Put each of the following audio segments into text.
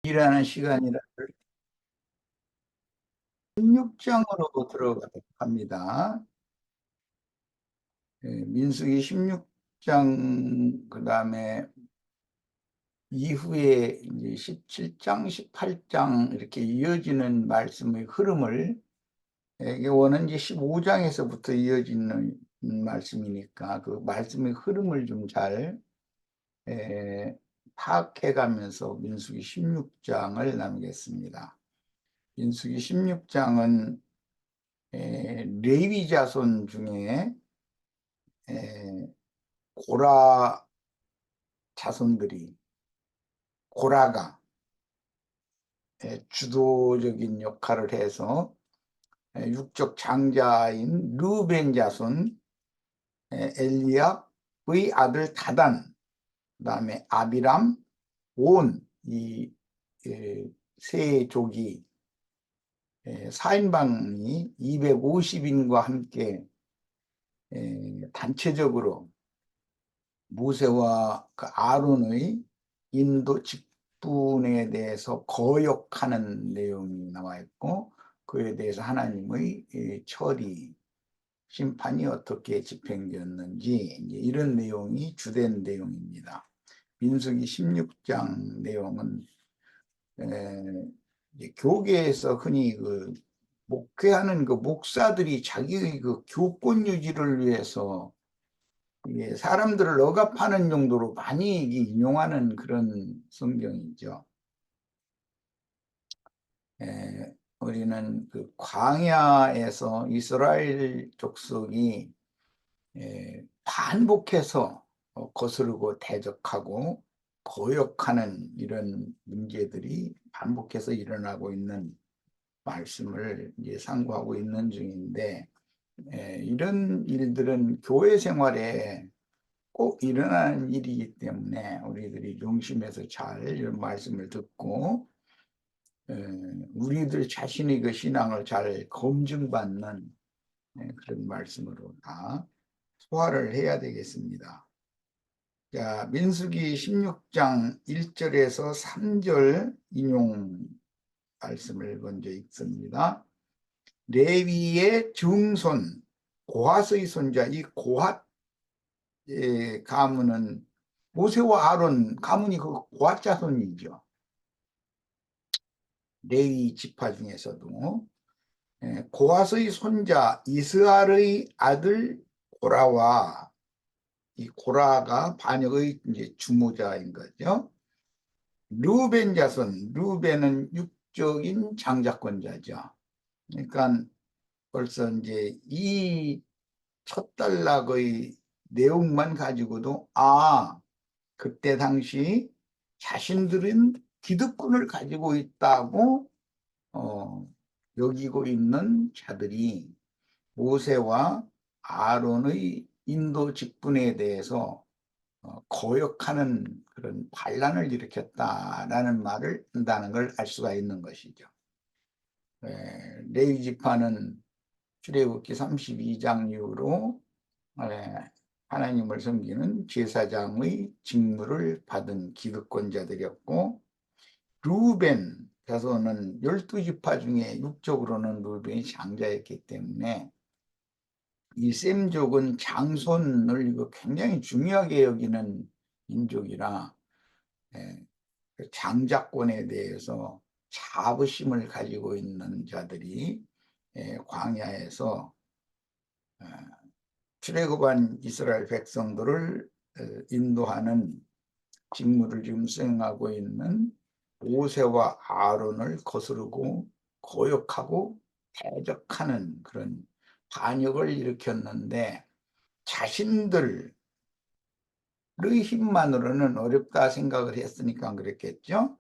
일하는 시간이라 16장으로 들어가도록 합니다. 민수기 16장, 그 다음에 이후에 이제 17장, 18장 이렇게 이어지는 말씀의 흐름을, 이거는 이제 15장에서부터 이어지는 말씀이니까 그 말씀의 흐름을 좀 잘 파악해 가면서 민수기 16장을 나누겠습니다. 민수기 16장은 레위 자손 중에 고라 자손들이, 고라가 주도적인 역할을 해서 육적 장자인 르벤 자손 엘리압의 아들 다단, 그다음에 아비람, 온, 이 세 족이 4인방이 250인과 함께 단체적으로 모세와 그 아론의 인도 직분에 대해서 거역하는 내용이 나와 있고, 그에 대해서 하나님의 처리, 심판이 어떻게 집행되었는지 이런 내용이 주된 내용입니다. 민수기 16장 내용은 교계에서 흔히 그 목회하는 그 목사들이 자기의 그 교권 유지를 위해서 사람들을 억압하는 용도로 많이 인용하는 그런 성경이죠. 우리는 그 광야에서 이스라엘 족속이 반복해서 거스르고 대적하고 거역하는 이런 문제들이 반복해서 일어나고 있는 말씀을 이제 상고하고 있는 중인데, 이런 일들은 교회 생활에 꼭 일어나는 일이기 때문에 우리들이 용심해서 잘 이런 말씀을 듣고 우리들 자신의 그 신앙을 잘 검증받는 그런 말씀으로 다 소화를 해야 되겠습니다. 자, 민수기 16장 1절에서 3절 인용 말씀을 먼저 읽습니다. 레위의 증손 고핫의 손자, 이 고핫 가문은 모세와 아론 가문이 그 고핫 자손이죠. 레위 지파 중에서도 고핫의 손자 이스라엘의 아들 고라와, 이 고라가 반역의 이제 주모자인 거죠. 르벤 자손, 르벤은 육적인 장자권자죠. 그러니까 벌써 이제 이 첫 단락의 내용만 가지고도 그때 당시 자신들은 기득권을 가지고 있다고 여기고 있는 자들이 모세와 아론의 인도 직분에 대해서 거역하는 그런 반란을 일으켰다라는 말을 한다는 걸 알 수가 있는 것이죠. 레위 지파는 출애굽기 32장 이후로 하나님을 섬기는 제사장의 직무를 받은 기득권자들이었고, 르벤 자손은 12지파 중에 육적으로는 르벤이 장자였기 때문에 이 셈족은 장손을 이거 굉장히 중요하게 여기는 민족이라 그 장자권에 대해서 자부심을 가지고 있는 자들이 광야에서 출애굽한 이스라엘 백성들을 인도하는 직무를 지금 수행하고 있는 모세와 아론을 거스르고 거역하고 대적하는 그런 반역을 일으켰는데, 자신들의 힘만으로는 어렵다 생각을 했으니까 그랬겠죠.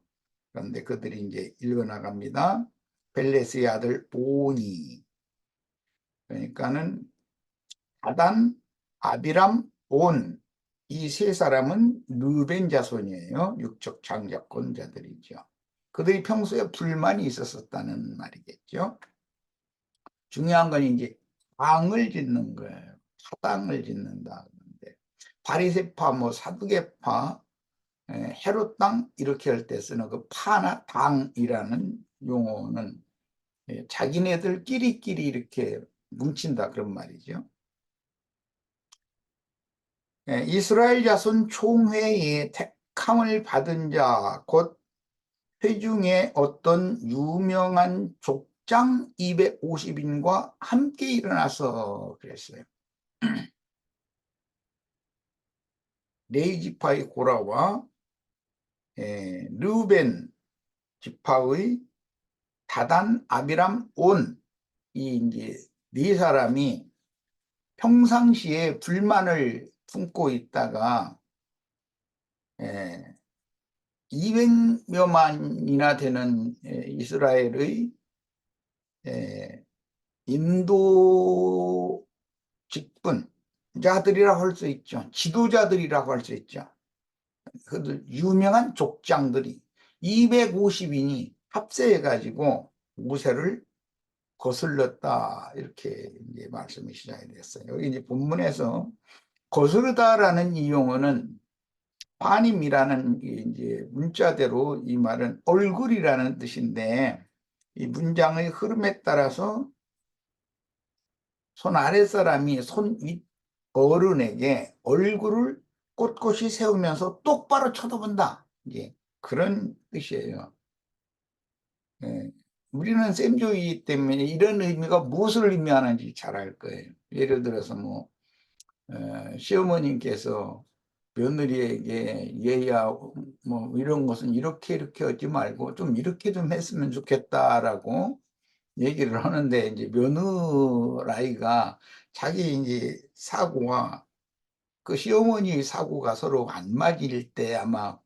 그런데 그들이 이제 읽어나갑니다. 벨레스의 아들 오니, 그러니까는 다단, 아비람, 온, 이 세 사람은 르벤 자손이에요. 육적 장자권자들이죠. 그들이 평소에 불만이 있었다는 말이겠죠. 중요한 건 이제 당을 짓는 거예요. 사당을 짓는다. 바리새파, 사두개파, 헤롯 땅 이렇게 할 때 쓰는 그 파나 당이라는 용어는 자기네들끼리끼리 이렇게 뭉친다 그런 말이죠. 이스라엘 자손 총회의 택함을 받은 자, 곧 회중의 어떤 유명한 족장 250인과 함께 일어나서 그랬어요. 레위 지파의 고라와 르우벤 지파의 다단, 아비람, 온, 이 이제 네 사람이 평상시에 불만을 품고 있다가 200여만이나 되는 이스라엘의 인도 직분자들이라고 할 수 있죠. 지도자들이라고 할 수 있죠. 그들 유명한 족장들이 250인이 합세해가지고 모세를 거슬렀다 이렇게 이제 말씀이 시작이 됐어요. 여기 이제 본문에서 거스르다라는 이 용어는 파님이라는 이제 문자대로 이 말은 얼굴이라는 뜻인데 이 문장의 흐름에 따라서 손 아랫사람이 손 윗 어른에게 얼굴을 꼿꼿이 세우면서 똑바로 쳐다본다. 이제 그런 뜻이에요. 우리는 쌤조이기 때문에 이런 의미가 무엇을 의미하는지 잘 알 거예요. 예를 들어서 시어머님께서 며느리에게 얘야 뭐 이런 것은 이렇게 하지 말고 좀 이렇게 좀 했으면 좋겠다라고 얘기를 하는데 이제 며느라이가 자기 이제 사고와 그 시어머니 사고가 서로 안 맞을 때 아마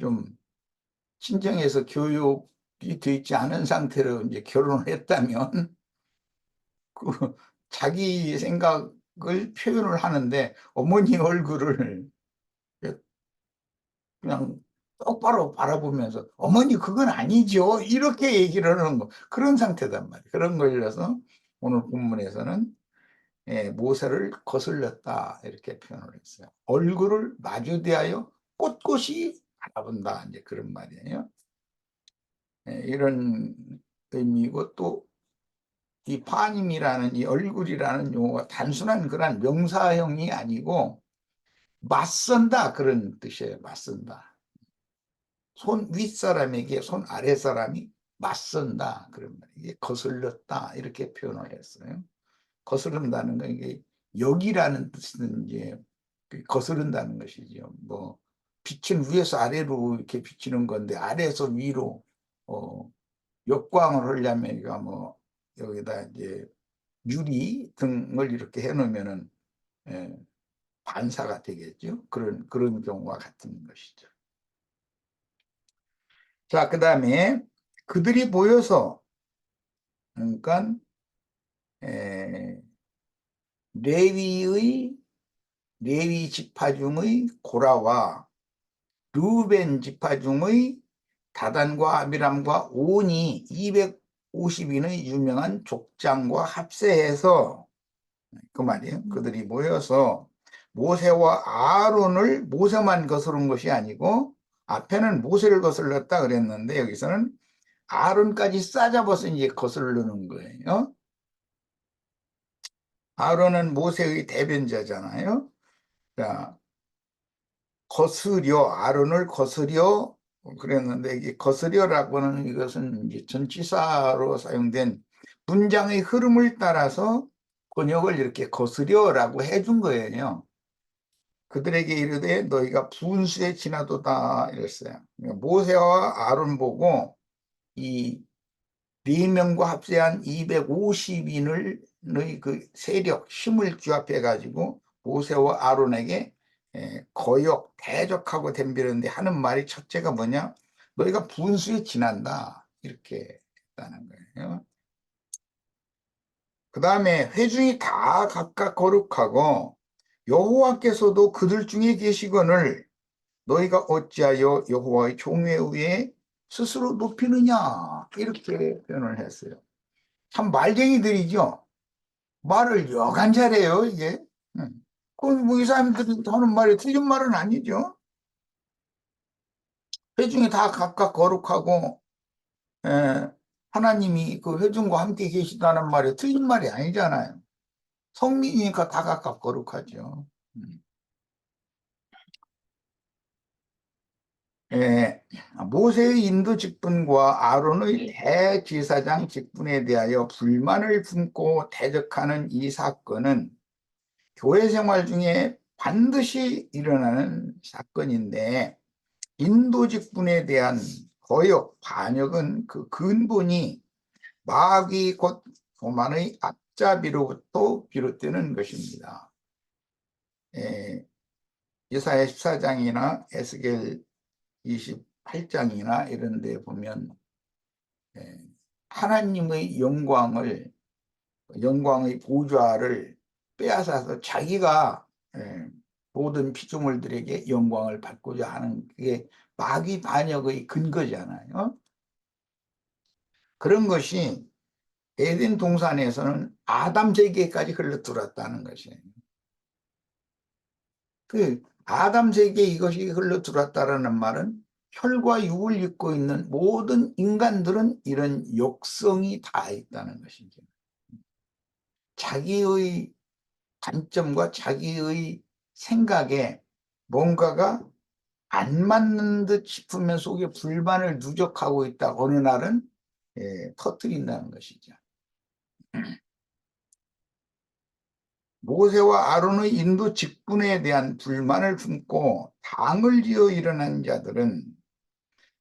좀 친정에서 교육이 돼 있지 않은 상태로 이제 결혼을 했다면 그 자기 생각을 표현을 하는데 어머니 얼굴을 그냥 똑바로 바라보면서 어머니 그건 아니죠 이렇게 얘기를 하는 거 그런 상태단 말이에요. 그런 걸려서 오늘 본문에서는 모세를 거슬렸다 이렇게 표현을 했어요. 얼굴을 마주대하여 꼿꼿이 바라본다 이제 그런 말이에요. 이런 의미고 또 이 파님이라는 이 얼굴이라는 용어가 단순한 그런 명사형이 아니고 맞선다 그런 뜻이에요. 맞선다. 손 윗사람에게 손 아랫사람이 맞선다 그런 말이에요. 이게 거슬렸다 이렇게 표현을 했어요. 거스른다는 건 이게 역이라는 뜻은 이제 거스른다는 것이죠. 뭐 빛은 위에서 아래로 이렇게 비치는 건데 아래에서 위로 역광을 하려면 이거 뭐 여기다 이제 유리 등을 이렇게 해놓으면은 반사가 되겠죠. 그런 경우와 같은 것이죠. 자, 그 다음에 그들이 모여서 그러니까 레위 지파 중의 고라와 르우벤 지파 중의 다단과 아비람과 온이 250인의 유명한 족장과 합세해서 그 말이에요. 그들이 모여서 모세와 아론을 모세만 거스른 것이 아니고 앞에는 모세를 거슬렀다 그랬는데 여기서는 아론까지 싸잡아서 이제 거스르는 거예요. 아론은 모세의 대변자잖아요. 자, 아론을 거스려 그랬는데 이게 거스려라고는 이것은 이제 전치사로 사용된 문장의 흐름을 따라서 번역을 이렇게 거스려라고 해준 거예요. 그들에게 이르되 너희가 분수에 지나도다 이랬어요. 그러니까 모세와 아론 보고 이 네 명과 합세한 250인을 너희 그 세력 힘을 규합해 가지고 모세와 아론에게 거역 대적하고 덤비는데 하는 말이 첫째가 뭐냐? 너희가 분수에 지난다 이렇게 했다는 거예요. 그 다음에 회중이 다 각각 거룩하고 여호와께서도 그들 중에 계시거늘 너희가 어찌하여 여호와의 종회 위에 스스로 높이느냐 이렇게 표현을 했어요. 참 말쟁이들이죠. 말을 여간 잘해요 이게. 그럼 뭐이 사람들이 하는 말이 틀린 말은 아니죠. 회중이 다 각각 거룩하고, 예, 하나님이 그 회중과 함께 계시다는 말이 틀린 말이 아니잖아요. 성민이니까 다 각각 거룩하죠. 음. 예, 모세의 인도 직분과 아론의 대제사장 직분에 대하여 불만을 품고 대적하는 이 사건은 교회 생활 중에 반드시 일어나는 사건인데, 인도 직분에 대한 거역, 반역은 그 근본이 마귀 곧 교만의 앞잡이로부터 비롯되는 것입니다. 예, 이사야 14장이나 에스겔 28장이나 이런 데 보면, 예, 하나님의 영광의 보좌를 빼앗아서 자기가, 예, 모든 피조물들에게 영광을 받고자 하는 그게 마귀 반역의 근거잖아요. 그런 것이 에덴 동산에서는 아담 세계까지 흘러들었다는 것이에요. 그 아담 세계에 이것이 흘러들었다라는 말은 혈과 육을 입고 있는 모든 인간들은 이런 욕성이 다 있다는 것이죠. 자기의 관점과 자기의 생각에 뭔가가 안 맞는 듯 싶으면 속에 불만을 누적하고 있다. 어느 날은, 터뜨린다는 것이죠. 모세와 아론의 인도 직분에 대한 불만을 품고 당을 지어 일어난 자들은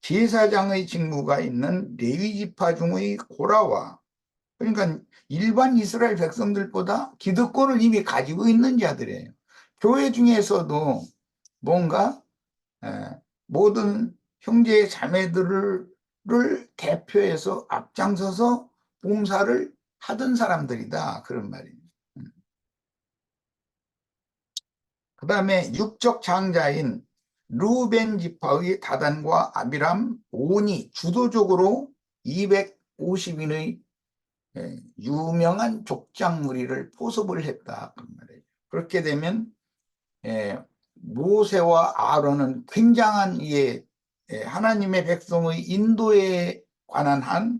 제사장의 직무가 있는 레위 지파 중의 고라와, 그러니까 일반 이스라엘 백성들보다 기득권을 이미 가지고 있는 자들이에요. 교회 중에서도 뭔가, 모든 형제 자매들을 대표해서 앞장서서 봉사를 하던 사람들이다, 그런 말이에요. 그 다음에 육적 장자인 루벤 지파의 다단과 아비람, 온이 주도적으로 250인의 유명한 족장 무리를 포섭을 했다, 그 말이에요. 그렇게 되면, 예, 모세와 아론은 굉장한 하나님의 백성의 인도에 관한 한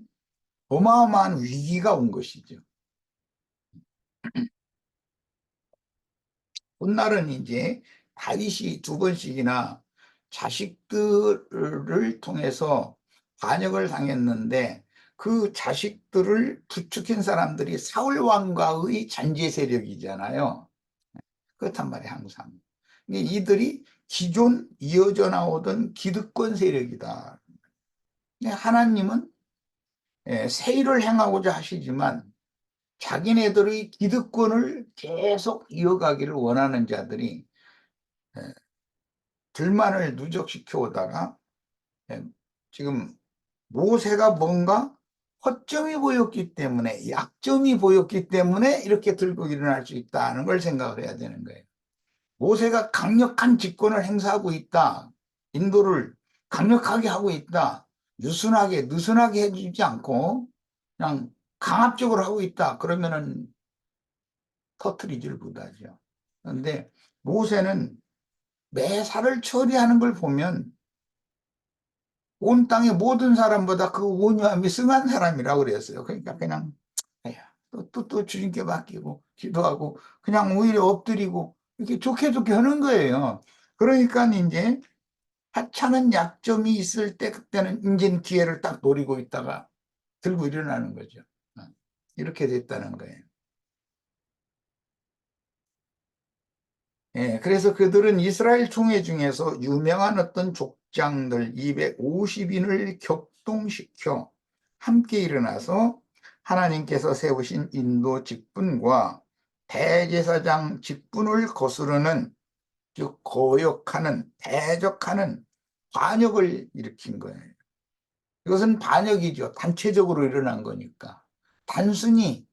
어마어마한 위기가 온 것이죠. 훗날은 이제 다윗이 두 번씩이나 자식들을 통해서 반역을 당했는데, 그 자식들을 부추긴 사람들이 사울 왕가의 잔재 세력이잖아요. 그렇단 말이에요, 항상. 이들이 기존 이어져 나오던 기득권 세력이다. 하나님은, 세일을 행하고자 하시지만 자기네들의 기득권을 계속 이어가기를 원하는 자들이 불만을 누적시켜 오다가, 지금 모세가 뭔가 허점이 보였기 때문에, 약점이 보였기 때문에 이렇게 들고 일어날 수 있다는 걸 생각을 해야 되는 거예요. 모세가 강력한 직권을 행사하고 있다, 인도를 강력하게 하고 있다, 유순하게 느슨하게 해주지 않고 그냥 강압적으로 하고 있다, 그러면은 터트리질 못하죠. 그런데 모세는 매사를 처리하는 걸 보면 온 땅의 모든 사람보다 그 온유함이 승한 사람이라고 그랬어요. 그러니까 그냥, 에휴, 또 주님께 맡기고 기도하고 그냥 오히려 엎드리고 이렇게 좋게 좋게 하는 거예요. 그러니까 이제 하찮은 약점이 있을 때, 그때는 이제 기회를 딱 노리고 있다가 들고 일어나는 거죠. 이렇게 됐다는 거예요. 그래서 그들은 이스라엘 총회 중에서 유명한 어떤 족장들 250인을 격동시켜 함께 일어나서 하나님께서 세우신 인도 직분과 대제사장 직분을 거스르는, 즉 거역하는, 대적하는 반역을 일으킨 거예요. 이것은 반역이죠. 단체적으로 일어난 거니까. 단순히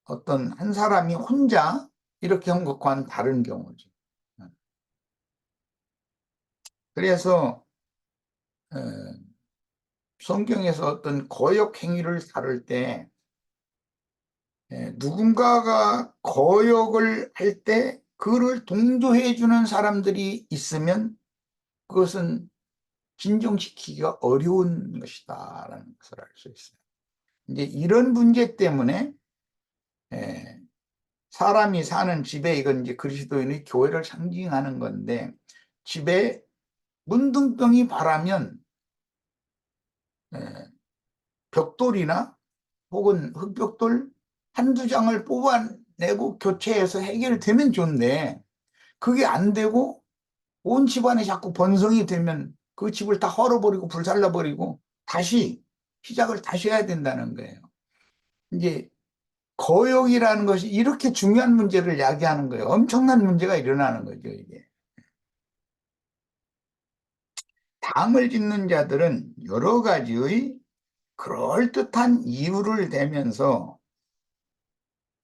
어떤 한 사람이 혼자 이렇게 한 것과는 다른 경우죠. 그래서 어, 성경에서 어떤 거역 행위를 다룰 때, 누군가가 거역을 할 때 그를 동조해 주는 사람들이 있으면 그것은 진정시키기가 어려운 것이다라는 것을 알 수 있어요. 이제 이런 문제 때문에 사람이 사는 집에, 이건 이제 그리스도인의 교회를 상징하는 건데, 집에 문둥병이 바라면 벽돌이나 혹은 흙벽돌 한두 장을 뽑아내고 교체해서 해결되면 좋은데, 그게 안 되고 온 집안에 자꾸 번성이 되면 그 집을 다 헐어버리고 불살라버리고 다시 시작을 다시 해야 된다는 거예요. 이제 거역이라는 것이 이렇게 중요한 문제를 야기하는 거예요. 엄청난 문제가 일어나는 거죠, 이게. 당을 짓는 자들은 여러 가지의 그럴듯한 이유를 대면서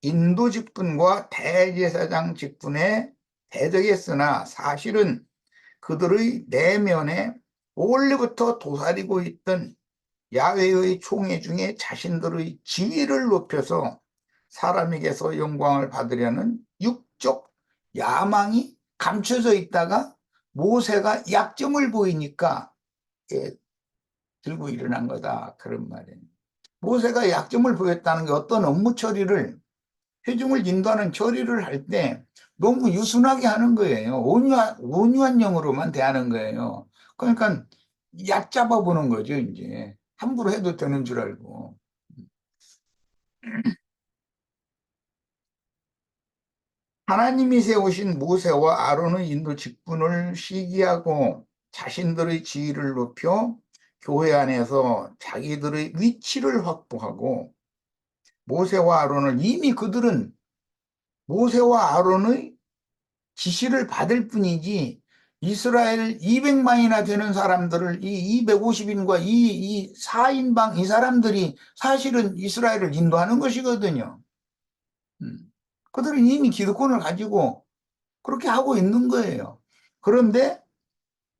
인도 직분과 대제사장 직분에 대적했으나, 사실은 그들의 내면에 원래부터 도사리고 있던 야훼의 총애 중에 자신들의 지위를 높여서 사람에게서 영광을 받으려는 육적 야망이 감춰져 있다가 모세가 약점을 보이니까 들고 일어난 거다, 그런 말이에요. 모세가 약점을 보였다는 게, 어떤 업무 처리를, 회중을 인도하는 처리를 할 때 너무 유순하게 하는 거예요. 온유한 영으로만 대하는 거예요. 그러니까 얕잡아 보는 거죠, 이제. 함부로 해도 되는 줄 알고. 하나님이 세우신 모세와 아론의 인도 직분을 시기하고 자신들의 지위를 높여 교회 안에서 자기들의 위치를 확보하고, 모세와 아론을, 이미 그들은 모세와 아론의 지시를 받을 뿐이지, 이스라엘 200만이나 되는 사람들을, 이 250인과 이 4인방 이 사람들이 사실은 이스라엘을 인도하는 것이거든요. 그들은 이미 기득권을 가지고 그렇게 하고 있는 거예요. 그런데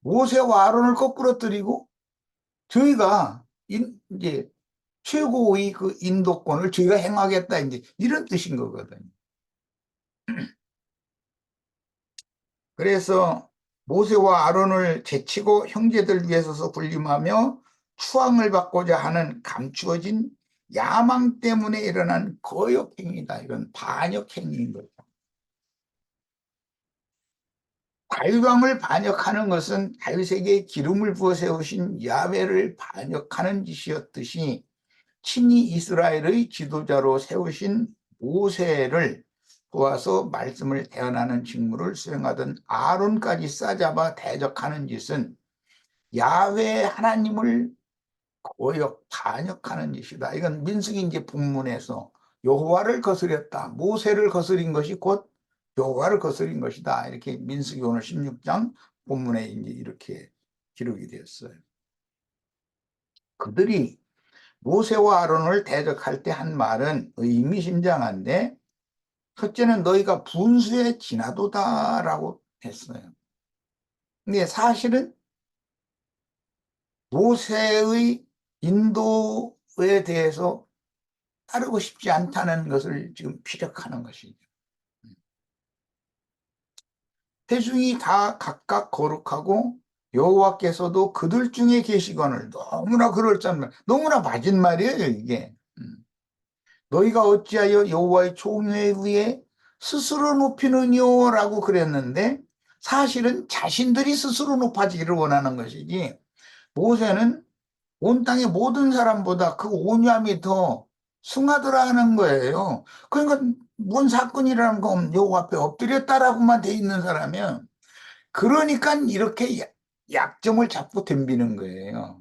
모세와 아론을 거꾸로뜨리고 저희가 이제 최고의 그 인도권을 저희가 행하겠다, 이제 이런 뜻인 거거든요. 그래서 모세와 아론을 제치고 형제들 위에 서서 군림하며 추앙을 받고자 하는 감추어진 야망 때문에 일어난 거역행위다. 이건 반역행위인 거죠. 다윗왕을 반역하는 것은 다윗에게 기름을 부어 세우신 야훼를 반역하는 짓이었듯이, 친히 이스라엘의 지도자로 세우신 모세를 도와서 말씀을 대언하는 직무를 수행하던 아론까지 싸잡아 대적하는 짓은 야훼 하나님을 거역 반역하는 짓이다. 이건 민수기 이제 본문에서 여호와를 거스렸다, 모세를 거스린 것이 곧 여호와를 거스린 것이다, 이렇게 민수기 오늘 16장 본문에 이제 이렇게 기록이 되었어요. 그들이 모세와 아론을 대적할 때 한 말은 의미심장한데, 첫째는 너희가 분수에 지나도다라고 했어요. 근데 사실은 모세의 인도에 대해서 따르고 싶지 않다는 것을 지금 피력하는 것이죠. 회중이 다 각각 거룩하고 여호와께서도 그들 중에 계시거늘, 너무나 그럴싸한, 너무나 맞은 말이에요, 이게. 너희가 어찌하여 여호와의 총회 위에 스스로 높이느냐라고 그랬는데, 사실은 자신들이 스스로 높아지기를 원하는 것이지, 모세는 온 땅의 모든 사람보다 그 온유함이 더 승하더라 하는 거예요. 그러니까 뭔 사건이라는 건 여호와 앞에 엎드렸다라고만 돼 있는 사람이면, 그러니까 이렇게 약점을 잡고 덤비는 거예요.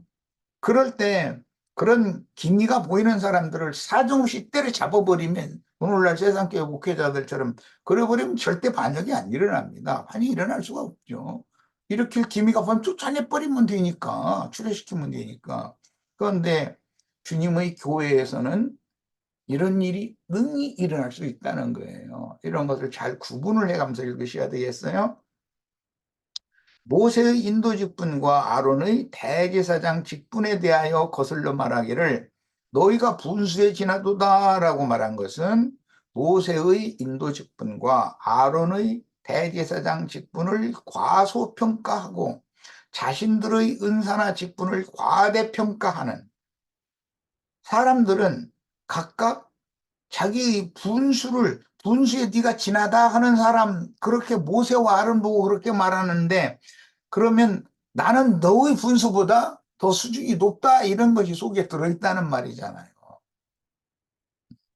그럴 때 그런 기미가 보이는 사람들을 사정없이 때려잡아버리면, 오늘날 세상교회 목회자들처럼 그래버리면 절대 반역이 안 일어납니다. 반역이 일어날 수가 없죠. 일으킬 기미가 보면 쫓아내버리면 되니까, 출애시키면 되니까. 그런데 주님의 교회에서는 이런 일이 능히 일어날 수 있다는 거예요. 이런 것을 잘 구분을 해가면서 읽으셔야 되겠어요. 모세의 인도 직분과 아론의 대제사장 직분에 대하여 거슬러 말하기를 너희가 분수에 지나도다라고 말한 것은, 모세의 인도 직분과 아론의 대제사장 직분을 과소평가하고 자신들의 은사나 직분을 과대평가하는 사람들은 각각 자기의 분수에 네가 지나다 하는 사람, 그렇게 모세와 아론 보고 그렇게 말하는데, 그러면 나는 너의 분수보다 더 수준이 높다, 이런 것이 속에 들어있다는 말이잖아요.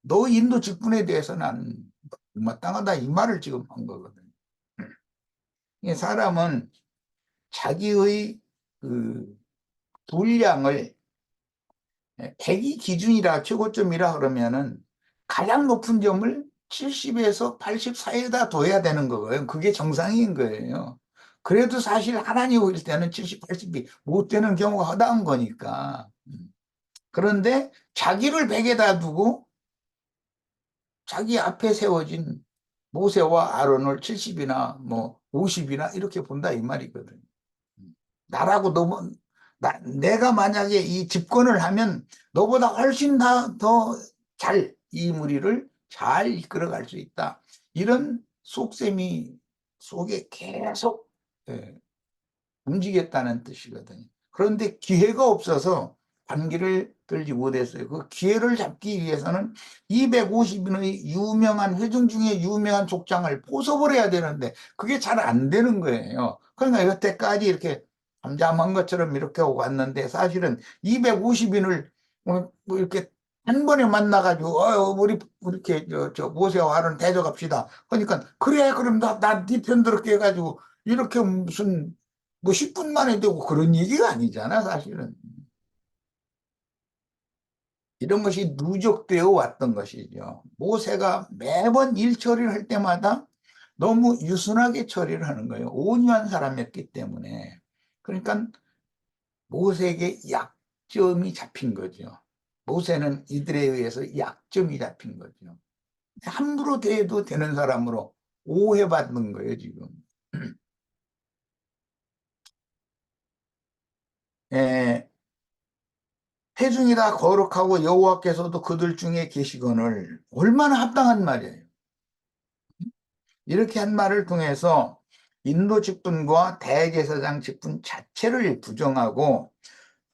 너 인도 직분에 대해서 난 마땅하다, 이 말을 지금 한 거거든요. 이 사람은 자기의 그 분량을 100이 기준이라, 최고점이라 그러면은 가장 높은 점을 70에서 80 사이에다 둬야 되는 거예요. 그게 정상인 거예요. 그래도 사실 하나님 보일 때는 70, 80이 못 되는 경우가 허다한 거니까. 그런데 자기를 100에다 두고 자기 앞에 세워진 모세와 아론을 70이나 뭐 50이나 이렇게 본다, 이 말이거든요. 나라고 너무 내가 만약에 이 집권을 하면 너보다 훨씬 더 잘 이 무리를 잘 이끌어갈 수 있다, 이런 속셈이 속에 계속 움직였다는 뜻이거든요. 그런데 기회가 없어서 반기를 들지 못했어요. 그 기회를 잡기 위해서는 250인의 유명한 회중 중에 유명한 족장을 포섭을 해야 되는데 그게 잘 안 되는 거예요. 그러니까 여태까지 이렇게 잠잠한 것처럼 이렇게 오고 왔는데, 사실은 250인을 뭐 이렇게 한 번에 만나가지고 우리 이렇게 저 모세와 아론 대적합시다. 그러니까 그래, 그럼 나네 편 들을게 해가지고 이렇게 무슨 뭐 10분 만에 되고 그런 얘기가 아니잖아, 사실은. 이런 것이 누적되어 왔던 것이죠. 모세가 매번 일 처리를 할 때마다 너무 유순하게 처리를 하는 거예요. 온유한 사람이었기 때문에. 그러니까 모세에게 약점이 잡힌 거죠. 모세는 이들에 의해서 약점이 잡힌 거죠. 함부로 대해도 되는 사람으로 오해받는 거예요, 지금. 예, 회중이 다 거룩하고 여호와께서도 그들 중에 계시거늘, 얼마나 합당한 말이에요. 이렇게 한 말을 통해서 인도 직분과 대제사장 직분 자체를 부정하고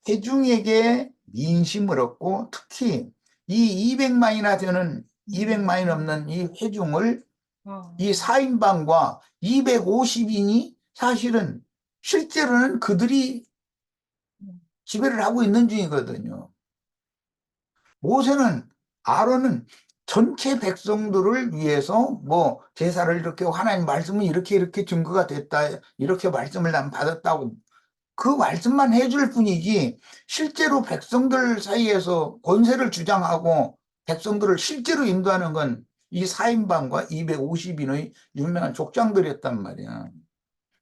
회중에게 민심을 얻고, 특히 이 200만이나 되는, 200만이 넘는 이 회중을 이 4인방과 250인이 사실은 실제로는 그들이 지배를 하고 있는 중이거든요. 모세는, 아론은 전체 백성들을 위해서 뭐 제사를 이렇게, 하나님 말씀은 이렇게 증거가 됐다, 이렇게 말씀을 난 받았다고 그 말씀만 해줄 뿐이지, 실제로 백성들 사이에서 권세를 주장하고 백성들을 실제로 인도하는 건 이 4인방과 250인의 유명한 족장들이었단 말이야.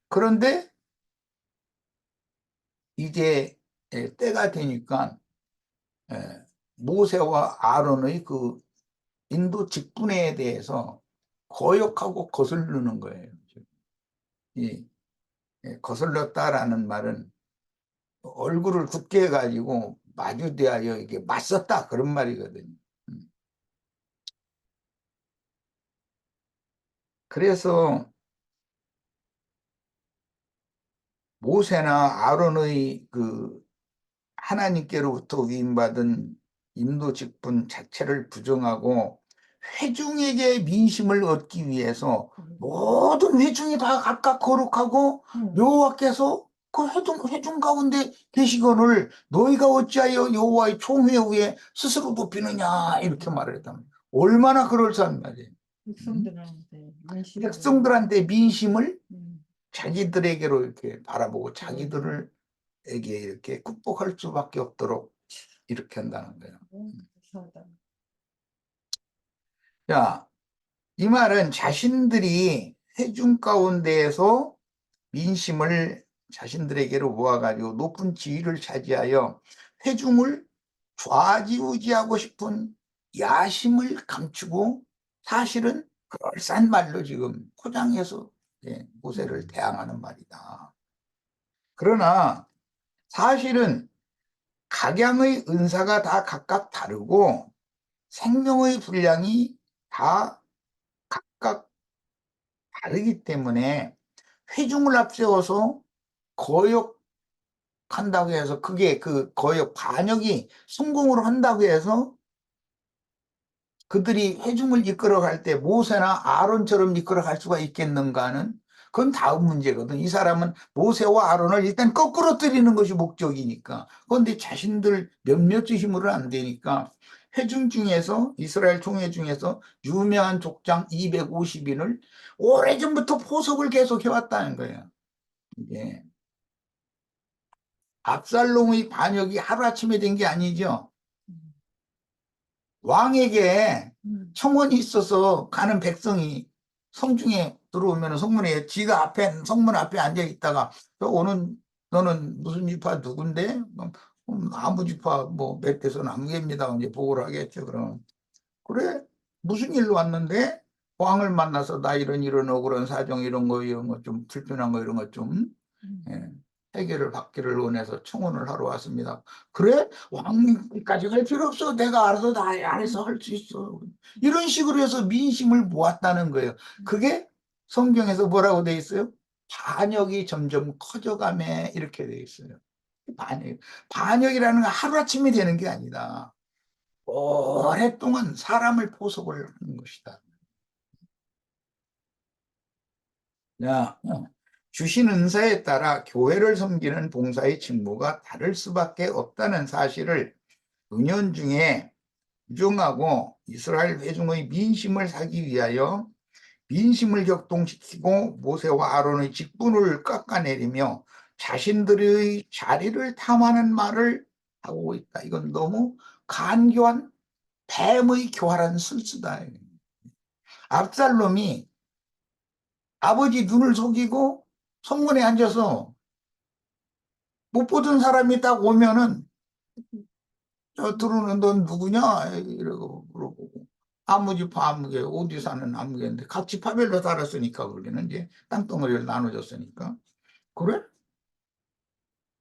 그런데 이제 때가 되니까 모세와 아론의 그 인도 직분에 대해서 거역하고 거슬르는 거예요. 이 거슬렀다라는 말은 얼굴을 굳게 해가지고 마주대하여 이게 맞섰다, 그런 말이거든요. 음. 그래서 모세나 아론의 그 하나님께로부터 위임받은 인도 직분 자체를 부정하고 회중에게 민심을 얻기 위해서 모든 회중이 다 각각 거룩하고 여호와께서 그 회중 가운데 계시거늘 너희가 어찌하여 여호와의 총회 위에 스스로 높이느냐, 이렇게 말했단 말이에요. 얼마나 그럴싸한 말이에요. 백성들한테 민심을 자기들에게로 이렇게 바라보고 자기들에게 이렇게 극복할 수밖에 없도록 이렇게 한다는 거예요. 자, 이 말은 자신들이 회중 가운데에서 민심을 자신들에게로 모아가지고 높은 지위를 차지하여 회중을 좌지우지하고 싶은 야심을 감추고, 사실은 그럴싸한 말로 지금 포장해서 모세를 대항하는 말이다. 그러나 사실은 각양의 은사가 다 각각 다르고 생명의 분량이 다 각각 다르기 때문에 회중을 앞세워서 한다고 해서 그게 그 거역 반역이 성공을 한다고 해서 그들이 회중을 이끌어갈 때 모세나 아론처럼 이끌어갈 수가 있겠는가는 그건 다음 문제거든. 이 사람은 모세와 아론을 일단 거꾸로 뜨리는 것이 목적이니까. 그런데 자신들 몇몇의 힘으로는 안 되니까 회중 중에서 이스라엘 총회 중에서 유명한 족장 250인을 오래전부터 포섭을 계속 해왔다는 거예요. 이게 압살롬의 반역이 하루아침에 된 게 아니죠. 왕에게 청원이 있어서 가는 백성이 성중에 들어오면 성문에 지가 앞에 성문 앞에 앉아 있다가 너는 무슨 지파 누군데? 아무 지파 뭐 몇 대선 아무개입니다. 이제 보고를 하겠죠. 그럼 그래 무슨 일로 왔는데 왕을 만나서 나 이런 억울한 사정 이런 거 좀 불편한 거 이런 거좀 예, 해결을 받기를 원해서 청혼을 하러 왔습니다. 그래? 왕까지 갈 필요 없어. 내가 알아서 다 알아서 할 수 있어. 이런 식으로 해서 민심을 모았다는 거예요. 그게 성경에서 뭐라고 돼 있어요? 반역이 점점 커져가며 이렇게 돼 있어요. 반역이라는 건 하루아침에 되는 게 아니다. 오랫동안 사람을 포섭을 하는 것이다. 자, 주신 은사에 따라 교회를 섬기는 봉사의 직무가 다를 수밖에 없다는 사실을 은연중에 부정하고 이스라엘 회중의 민심을 사기 위하여 민심을 격동시키고 모세와 아론의 직분을 깎아내리며 자신들의 자리를 탐하는 말을 하고 있다. 이건 너무 간교한 뱀의 교활한 술수다. 압살롬이 아버지 눈을 속이고 성문에 앉아서 못 보던 사람이 딱 오면은 들어오는 넌 누구냐? 이러고 물어보고 아무지파 아무개 어디 사는 아무개인데 각 지파별로 살았으니까 거기는 이제 땅덩어리를 나눠줬으니까 그래?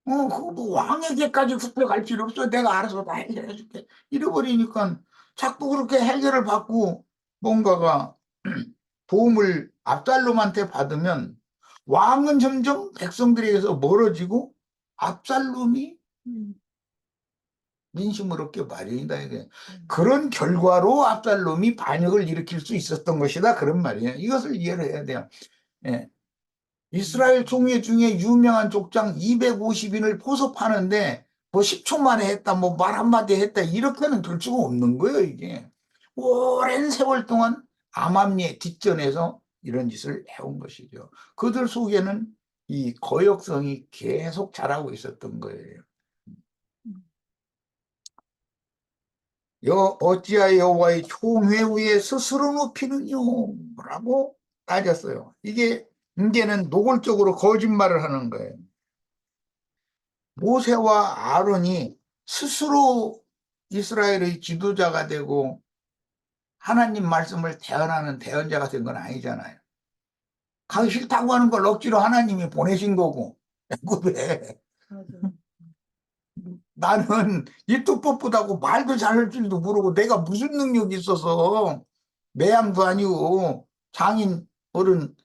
그거 뭐 왕에게까지 굽혀갈 필요 없어. 내가 알아서 다 해결해 줄게. 이래버리니까 자꾸 그렇게 해결을 받고 뭔가가 도움을 압살롬한테 받으면 왕은 점점 백성들에게서 멀어지고 압살롬이 민심을 얻게 마련이다. 이게. 그런 결과로 압살롬이 반역을 일으킬 수 있었던 것이다. 그런 말이에요. 이것을 이해를 해야 돼요. 예. 이스라엘 총회 중에 유명한 족장 250인을 포섭하는데 뭐 10초 만에 했다, 뭐 말 한마디 했다, 이렇게는 될 수가 없는 거예요, 이게. 오랜 세월 동안 암암리에 뒷전에서 이런 짓을 해온 것이죠. 그들 속에는 이 거역성이 계속 자라고 있었던 거예요. 어찌하여 여호와의 총회 위에 스스로 높이느뇨? 라고 따졌어요. 이게 이제는 노골적으로 거짓말을 하는 거예요. 모세와 아론이 스스로 이스라엘의 지도자가 되고 하나님 말씀을 대언하는 대언자가 된 건 아니잖아요. 가기 싫다고 하는 걸 억지로 하나님이 보내신 거고. 왜? 나는 입도 뻣뻣하고 말도 잘할 줄도 모르고 내가 무슨 능력이 있어서 매양도 아니고 장인 어른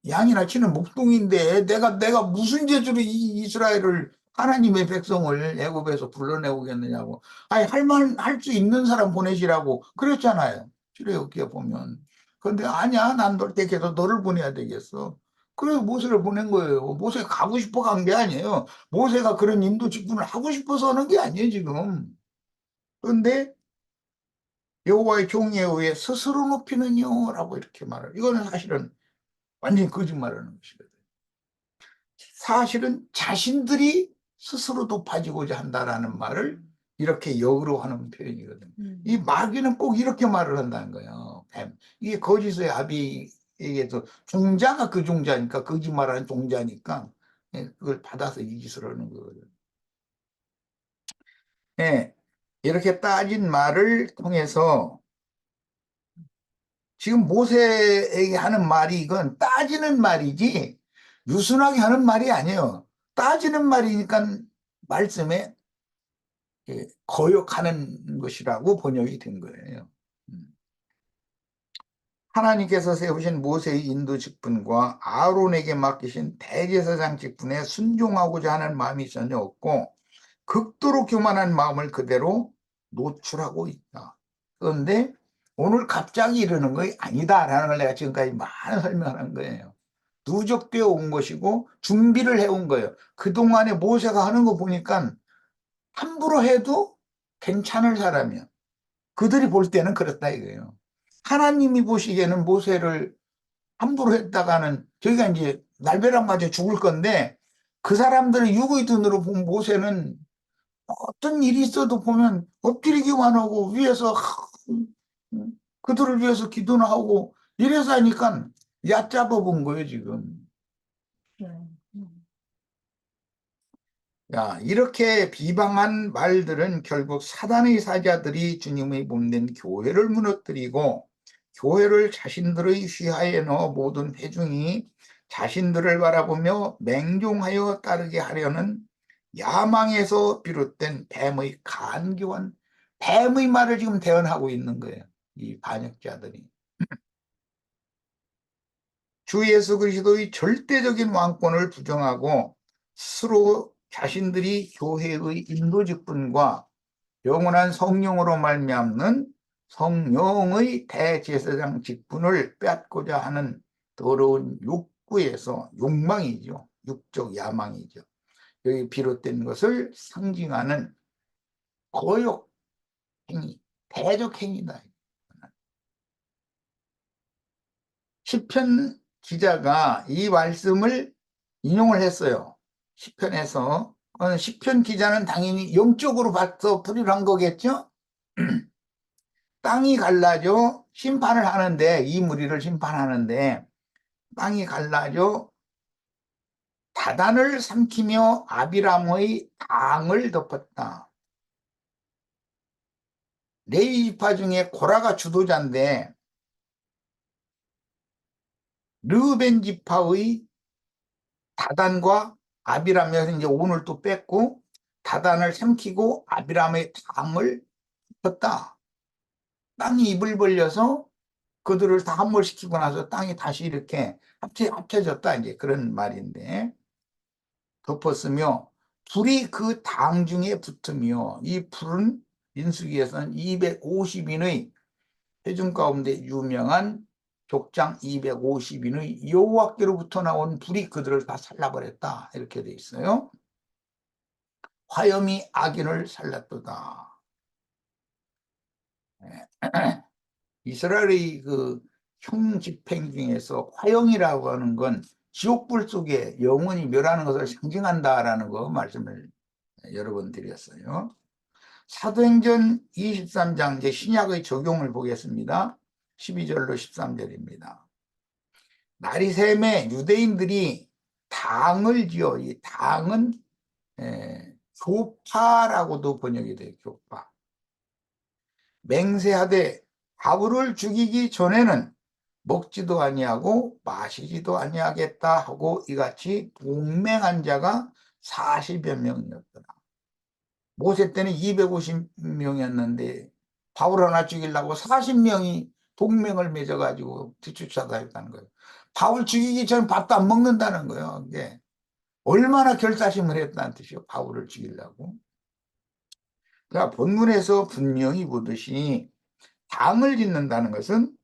양이나 치는 목동인데 내가 무슨 재주로 이 이스라엘을 하나님의 백성을 애굽에서 불러내오겠느냐고. 아니 할 수 있는 사람 보내시라고 그랬잖아요. 출애굽기에 보면. 그런데 아니야, 난 널 택해서 너를 보내야 되겠어. 그래서 모세를 보낸 거예요. 모세가 가고 싶어 간 게 아니에요. 모세가 그런 인도 직분을 하고 싶어서 하는 게 아니에요 지금. 그런데 여호와의 종에 의해 스스로 높이느냐라고 이렇게 말해요. 이거는 사실은 완전히 거짓말하는 것이거든요. 사실은 자신들이 스스로 높아지고자 한다라는 말을 이렇게 역으로 하는 표현이거든요. 이 마귀는 꼭 이렇게 말을 한다는 거예요. 뱀. 이게 거짓의 아비에게서 종자가 그 종자니까 거짓말하는 종자니까 그걸 받아서 이 짓을 하는 거거든요. 예, 이렇게 따진 말을 통해서 지금 모세에게 하는 말이 이건 따지는 말이지 유순하게 하는 말이 아니에요. 따지는 말이니까 말씀에 거역하는 것이라고 번역이 된 거예요. 하나님께서 세우신 모세의 인도 직분과 아론에게 맡기신 대제사장 직분에 순종하고자 하는 마음이 전혀 없고 극도로 교만한 마음을 그대로 노출하고 있다. 그런데 오늘 갑자기 이러는 것이 아니다라는 걸 내가 지금까지 많은 설명을 한 거예요. 누적되어 온 것이고 준비를 해온 거예요. 그동안에 모세가 하는 거 보니까 함부로 해도 괜찮을 사람이야. 그들이 볼 때는 그렇다 이거예요. 하나님이 보시기에는 모세를 함부로 했다가는 저희가 이제 날벼락 맞아 죽을 건데 그 사람들의 육의 눈으로 본 모세는 어떤 일이 있어도 보면 엎드리기만 하고 위에서 그들을 위해서 기도나 하고 이래서 하니까 얕잡아 본 거예요 지금. 야, 이렇게 비방한 말들은 결국 사단의 사자들이 주님의 몸된 교회를 무너뜨리고 교회를 자신들의 휘하에 넣어 모든 회중이 자신들을 바라보며 맹종하여 따르게 하려는 야망에서 비롯된 뱀의 간교한 뱀의 말을 지금 대언하고 있는 거예요. 이 반역자들이. 주 예수 그리스도의 절대적인 왕권을 부정하고 스스로 자신들이 교회의 인도 직분과 영원한 성령으로 말미암는 성령의 대제사장 직분을 빼앗고자 하는 더러운 욕구에서 욕망이죠. 육적 야망이죠. 여기 비롯된 것을 상징하는 거역 행위, 대적 행위다. 시편 기자가 이 말씀을 인용을 했어요. 시편에서. 시편 기자는 당연히 영적으로 봐서 풀이를 한 거겠죠? 땅이 갈라져 심판을 하는데, 이 무리를 심판하는데 땅이 갈라져 다단을 삼키며 아비람의 당을 덮었다. 레위 지파 중에 고라가 주도자인데 르벤 지파의 다단과 아비람에서 이제 온을 또 뺐고 다단을 삼키고 아비람의 당을 덮었다. 땅이 입을 벌려서 그들을 다 함몰시키고 나서 땅이 다시 이렇게 합쳐졌다. 이제 그런 말인데 덮었으며 불이 그 당 중에 붙으며 이 불은 민수기에서는 250인의 회중 가운데 유명한 족장 250인의 여호와께로부터 나온 불이 그들을 다 살라버렸다. 이렇게 돼 있어요. 화염이 악인을 살랐도다. 이스라엘의 그 형집행 중에서 화형이라고 하는 건 지옥불 속에 영원히 멸하는 것을 상징한다라는 거 말씀을 여러 번 드렸어요. 사도행전 23장 이제 신약의 적용을 보겠습니다. 12절로 13절입니다. 날이 샘에 유대인들이 당을 지어, 이 당은 교파라고도 번역이 돼요. 교파. 맹세하되 바울을 죽이기 전에는 먹지도 아니하고 마시지도 아니하겠다 하고 이같이 동맹한 자가 40여 명이었더라. 모세 때는 250명이었는데 바울 하나 죽이려고 40명이 동맹을 맺어가지고 뒤쫓아다녔다는 거예요. 바울 죽이기 전 밥도 안 먹는다는 거예요. 이게 얼마나 결사심을 했다는 뜻이요. 바울을 죽이려고. 그러니까 본문에서 분명히 보듯이 당을 짓는다는 것은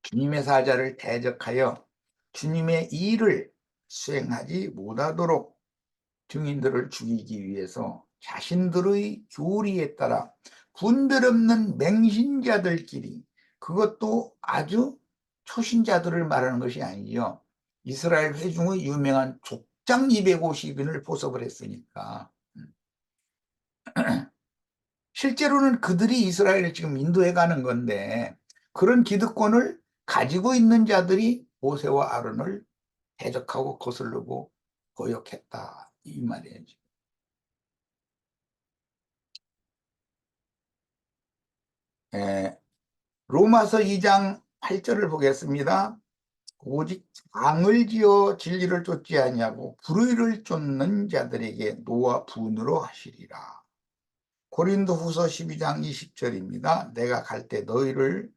주님의 사자를 대적하여 주님의 일을 수행하지 못하도록 증인들을 죽이기 위해서 자신들의 교리에 따라 분별 없는 맹신자들끼리, 그것도 아주 초신자들을 말하는 것이 아니죠. 이스라엘 회중의 유명한 족장 250인을 포섭을 했으니까. 실제로는 그들이 이스라엘을 지금 인도해 가는 건데 그런 기득권을 가지고 있는 자들이 모세와 아론을 대적하고 거슬르고 거역했다 이 말이에요. 로마서 2장 8절을 보겠습니다. 오직 장을 지어 진리를 쫓지 아니하고 불의를 쫓는 자들에게 노와 분으로 하시리라. 고린도후서 12장 20절입니다. 내가 갈 때 너희를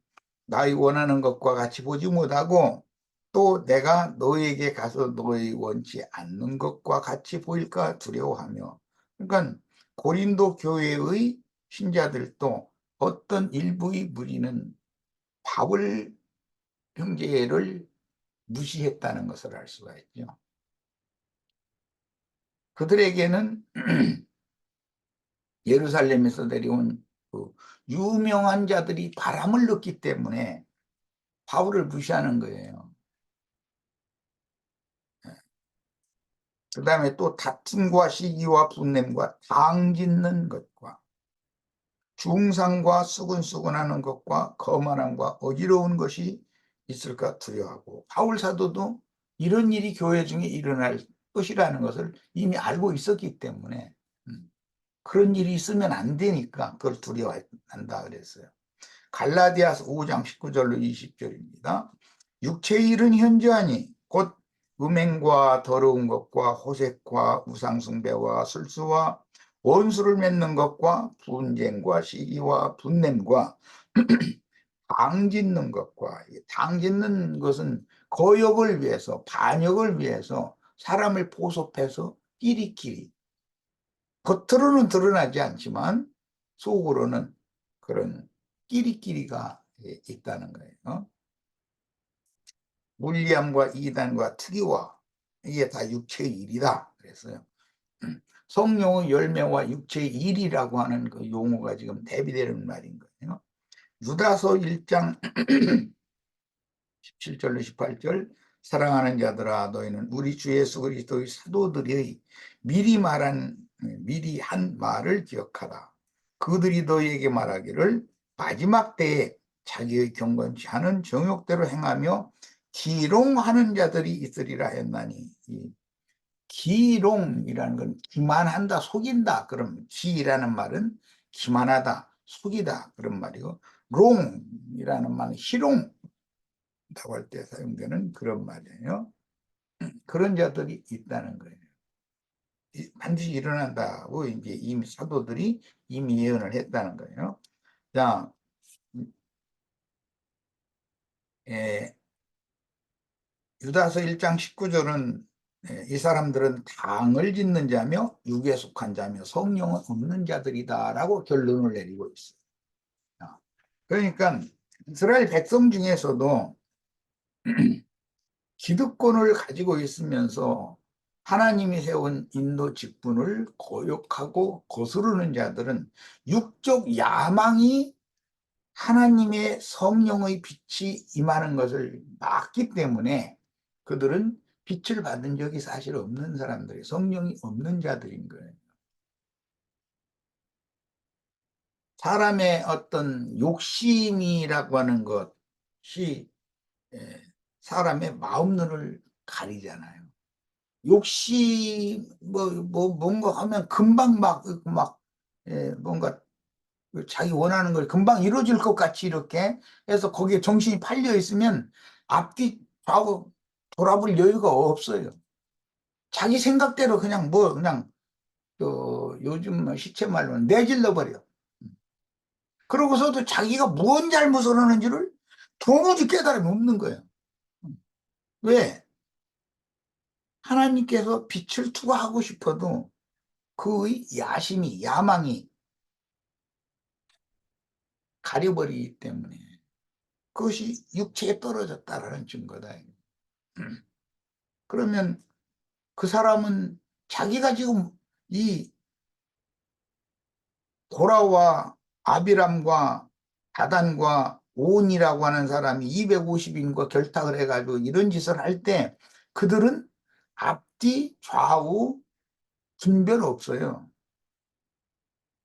나의 원하는 것과 같이 보지 못하고 또 내가 너희에게 가서 너희 원치 않는 것과 같이 보일까 두려워하며. 그러니까 고린도 교회의 신자들도 어떤 일부의 무리는 바울 형제를 무시했다는 것을 알 수가 있죠. 그들에게는 예루살렘에서 내려온 그 유명한 자들이 바람을 넣기 때문에 바울을 무시하는 거예요. 그 다음에 또 다툼과 시기와 분냄과 당짓는 것과 중상과 수근수근하는 것과 거만함과 어지러운 것이 있을까 두려워하고, 바울 사도도 이런 일이 교회 중에 일어날 것이라는 것을 이미 알고 있었기 때문에 그런 일이 있으면 안 되니까 그걸 두려워한다 그랬어요. 갈라디아서 5장 19절로 20절입니다. 육체의 일은 현저하니 곧 음행과 더러운 것과 호색과 우상숭배와 술수와 원수를 맺는 것과 분쟁과 시기와 분냄과 당짓는 것과, 당짓는 것은 거역을 위해서, 반역을 위해서 사람을 포섭해서 끼리끼리, 겉으로는 드러나지 않지만 속으로는 그런 끼리끼리가 있다는 거예요. 물리함과 이단과 특이와, 이게 다 육체의 일이다 그랬어요. 성령의 열매와 육체의 일이라고 하는 그 용어가 지금 대비되는 말인 거예요. 유다서 1장 17절로 18절, 사랑하는 자들아 너희는 우리 주 예수 그리스도의 사도들의 미리 한 말을 기억하라. 그들이 너희에게 말하기를 마지막 때에 자기의 경건치 않은 정욕대로 행하며 기롱하는 자들이 있으리라 했나니, 이 기롱이라는 건 기만한다, 속인다. 그럼 기라는 말은 기만하다, 속이다 그런 말이고, 롱이라는 말은 희롱 다고 할 때 사용되는 그런 말이에요. 그런 자들이 있다는 거예요. 반드시 일어난다고 이제 이미 사도들이 이미 예언을 했다는 거예요. 자, 유다서 1장 19절은 이 사람들은 당을 짓는 자며 육에 속한 자며 성령은 없는 자들이다라고 결론을 내리고 있어요. 그러니까 이스라엘 백성 중에서도 기득권을 가지고 있으면서 하나님이 세운 인도 직분을 거역하고 거스르는 자들은 육적 야망이 하나님의 성령의 빛이 임하는 것을 막기 때문에 그들은 빛을 받은 적이 사실 없는 사람들이, 성령이 없는 자들인 거예요. 사람의 어떤 욕심이라고 하는 것이 사람의 마음눈을 가리잖아요. 욕심, 뭔가 하면 금방 뭔가 자기 원하는 걸 금방 이루어질 것 같이 이렇게 해서 거기에 정신이 팔려 있으면 앞뒤 좌우 돌아볼 여유가 없어요. 자기 생각대로 그냥 요즘 시체 말로는 내질러 버려. 그러고서도 자기가 무언 잘못을 하는지를 도무지 깨달음이 없는 거예요. 왜? 하나님께서 빛을 투과하고 싶어도 그의 야심이, 야망이 가려버리기 때문에 그것이 육체에 떨어졌다라는 증거다. 그러면 그 사람은 자기가 지금 이 고라와 아비람과 다단과 온이라고 하는 사람이 250인과 결탁을 해가지고 이런 짓을 할 때 그들은 앞뒤 좌우 분별 없어요.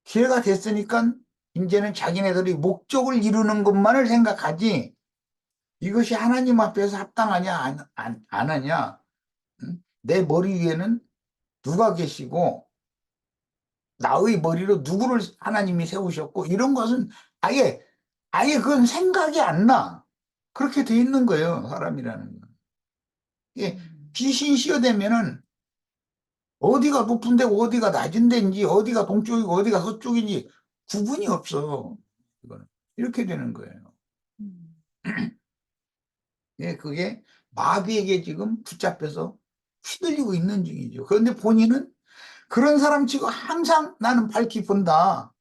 기회가 됐으니까 이제는 자기네들이 목적을 이루는 것만을 생각하지 이것이 하나님 앞에서 합당하냐 안 하냐, 내 머리 위에는 누가 계시고 나의 머리로 누구를 하나님이 세우셨고 이런 것은 아예 그건 생각이 안 나. 그렇게 돼 있는 거예요, 사람이라는 건. 예, 귀신 시어되면은 어디가 높은 데고 어디가 낮은 데인지 어디가 동쪽이고 어디가 서쪽인지 구분이 없어. 이거는. 이렇게 되는 거예요. 예, 그게 마귀에게 지금 붙잡혀서 휘둘리고 있는 중이죠. 그런데 본인은 그런 사람 치고 항상 나는 밝히 본다.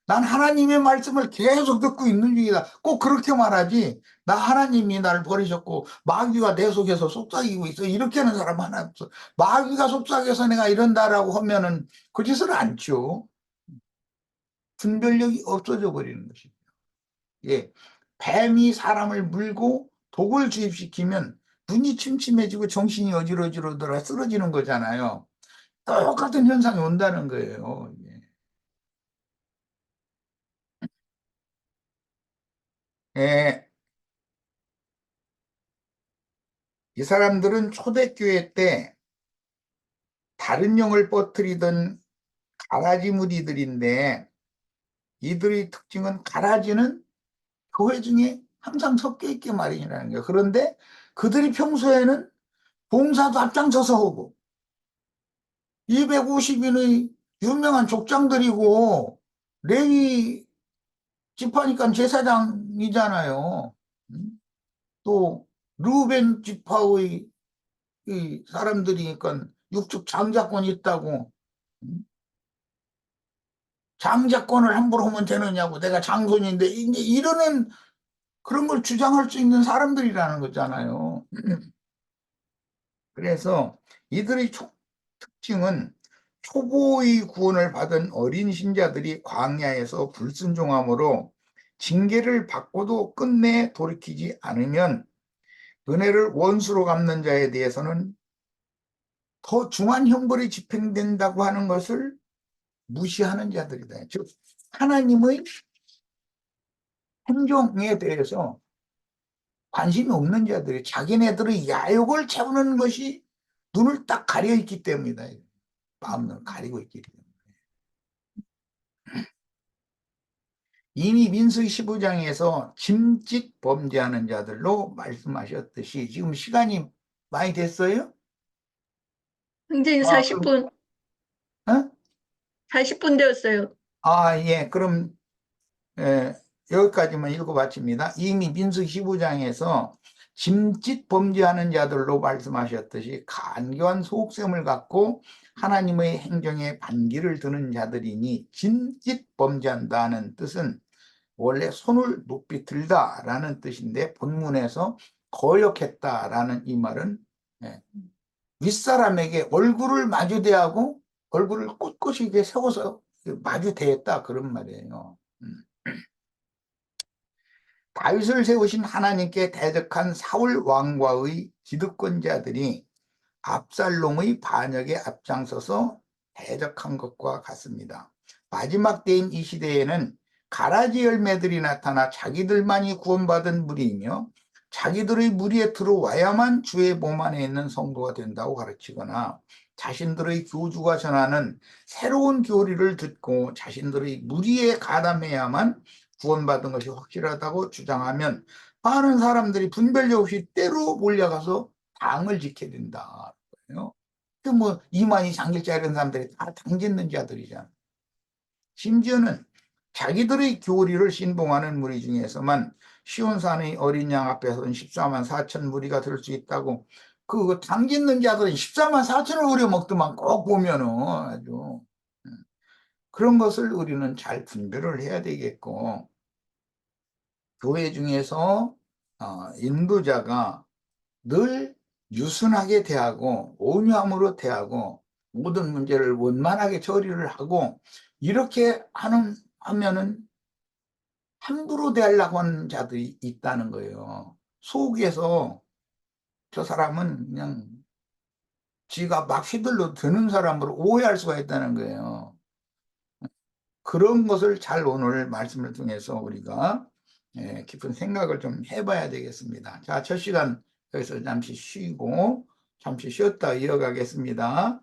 난 하나님의 말씀을 계속 듣고 있는 중이다. 꼭 그렇게 말하지. 나 하나님이 나를 버리셨고 마귀가 내 속에서 속삭이고 있어. 이렇게 하는 사람 하나 없어. 마귀가 속삭여서 내가 이런다라고 하면은 그 짓을 않죠. 분별력이 없어져 버리는 것이죠. 예. 뱀이 사람을 물고 독을 주입시키면 눈이 침침해지고 정신이 어지러지러더라 쓰러지는 거잖아요. 똑같은 현상이 온다는 거예요. 예. 예. 이 사람들은 초대교회 때 다른 영을 퍼뜨리던 가라지 무리들인데 이들의 특징은 가라지는 교회 중에 항상 섞여 있게 마련이라는 거예요. 그런데 그들이 평소에는 봉사도 앞장서서 하고 250인의 유명한 족장들이고 레위 지파니까 제사장이잖아요. 또 루벤 지파의 이 사람들이니까 육축 장자권이 있다고. 장자권을 함부로 하면 되느냐고, 내가 장손인데 이제 이러는 그런 걸 주장할 수 있는 사람들이라는 거잖아요. 그래서 이들의 특징은 초보의 구원을 받은 어린 신자들이 광야에서 불순종함으로 징계를 받고도 끝내 돌이키지 않으면 은혜를 원수로 갚는 자에 대해서는 더 중한 형벌이 집행된다고 하는 것을 무시하는 자들이다. 즉 하나님의 행정에 대해서 관심이 없는 자들이 자기네들의 야욕을 채우는 것이 눈을 딱 가려 있기 때문이다. 마음을 가리고 있기 때문에. 이미 민수기 15장에서 짐짓 범죄하는 자들로 말씀하셨듯이 지금 시간이 많이 됐어요? 선생님 아, 그럼, 40분, 어? 40분 되었어요. 아, 예, 그럼, 예, 여기까지만 읽어봤습니다. 이미 민수기 15장에서 짐짓 범죄하는 자들로 말씀하셨듯이 간교한 속셈을 갖고 하나님의 행정에 반기를 드는 자들이니 짐짓 범죄한다는 뜻은 원래 손을 높이 들다라는 뜻인데 본문에서 거역했다라는 이 말은 예, 윗사람에게 얼굴을 마주대하고 얼굴을 꼿꼿이 이렇게 세워서 마주대했다 그런 말이에요. 다윗을 세우신 하나님께 대적한 사울 왕과의 기득권자들이 압살롬의 반역에 앞장서서 대적한 것과 같습니다. 마지막 때인 이 시대에는 가라지 열매들이 나타나 자기들만이 구원받은 무리이며 자기들의 무리에 들어와야만 주의 몸 안에 있는 성도가 된다고 가르치거나 자신들의 교주가 전하는 새로운 교리를 듣고 자신들의 무리에 가담해야만 구원받은 것이 확실하다고 주장하면 많은 사람들이 분별력 없이 때로 몰려가서 당을 지켜야 된다. 그뭐 이만희 장길자 이런 사람들이 다 당짓는 자들이잖아. 심지어는 자기들의 교리를 신봉하는 무리 중에서만 시온산의 어린 양 앞에서는 14만 4천 무리가 들 수 있다고 그 당짓는 자들은 14만 4천을 우려먹더만 꼭 보면은 아주 그런 것을 우리는 잘 분별을 해야 되겠고 교회 중에서 인도자가 늘 유순하게 대하고 온유함으로 대하고 모든 문제를 원만하게 처리를 하고 이렇게 하면은 함부로 대하려고 하는 자들이 있다는 거예요. 속에서 저 사람은 그냥 지가 막 휘둘러 드는 사람으로 오해할 수가 있다는 거예요. 그런 것을 잘 오늘 말씀을 통해서 우리가 깊은 생각을 좀 해봐야 되겠습니다. 자, 첫 시간 여기서 잠시 쉬고 잠시 쉬었다 이어가겠습니다.